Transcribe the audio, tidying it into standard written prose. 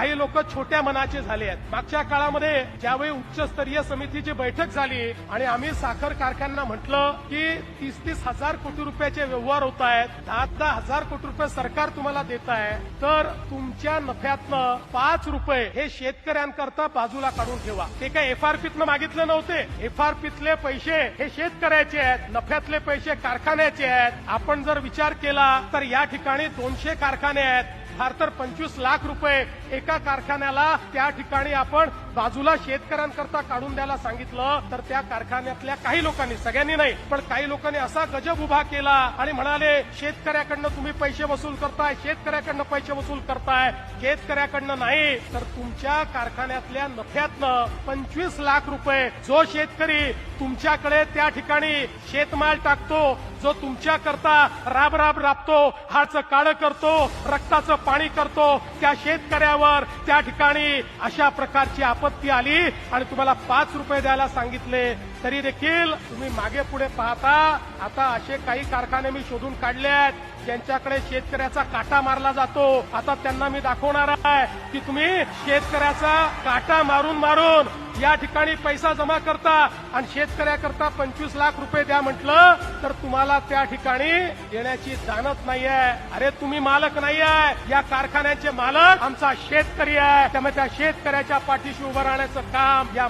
काही लोक छोट्या मनाचे झाले आहेत। मागच्या काळामध्ये ज्यावेळी उच्चस्तरीय समितीची बैठक झाली आणि आम्ही साखर कारखान्यांना म्हटलं की 30-30 हजार कोटी रुपयाचे व्यवहार होत आहेत, 10-10 हजार कोटी रुपये सरकार तुम्हाला देत आहे, तर तुमच्या नफ्यातनं 5 रुपये हे शेतकऱ्यांकरता बाजूला काढून ठेवा। ते काय एफआरपीतनं मागितले नव्हते, एफआरपीतले पैसे हे शेतकऱ्याचे आहेत, नफ्यातले पैसे कारखान्याचे आहेत। आपण जर विचार केला तर या ठिकाणी 200 कारखाने आहेत, फार तर 25 लाख रुपये एका कारखान्याला त्या ठिकाणी आपण बाजूला शेतकऱ्यांकरता काढून द्यायला सांगितलं, तर त्या कारखान्यातल्या काही लोकांनी, सगळ्यांनी नाही पण काही लोकांनी असा गजब उभा केला आणि म्हणाले शेतकऱ्याकडनं तुम्ही पैसे वसूल करताय, शेतकऱ्याकडनं पैसे वसूल करताय, शेतकऱ्याकडनं नाही तर तुमच्या कारखान्यातल्या नफ्यातनं 25 लाख रुपये जो शेतकरी तुमच्याकडे त्या ठिकाणी शेतमाल टाकतो, जो तुमच्याकरता राब राबतो, हाडचं काळं करतो, रक्ताचं पाणी करतो, त्या शेतकऱ्यावर त्या ठिकाणी अशा प्रकारची आपत्ती आली आणि तुम्हाला 5 रुपये द्यायला सांगितले, तरी देखील तुम्ही मागे पुढे पाहता। आता असे काही कारखाने मी शोधून काढले आहेत ज्यांच्याकडे शेतकऱ्याचा काटा मारला जातो। आता त्यांना मी दाखवणार आहे की तुम्ही शेतकऱ्याचा काटा मारून मारून या ठिकाणी पैसा जमा करता आणि शेतकऱ्याकरता 25 लाख रुपये द्या म्हटलं तर तुम्हाला त्या ठिकाणी देण्याची जाणत नाहीये। अरे तुम्ही मालक नाहीये, या कारखान्याचे मालक आमचा शेतकरी आहे, त्यामुळे त्या शेतकऱ्याच्या पाठीशी उभं राहण्याचं काम या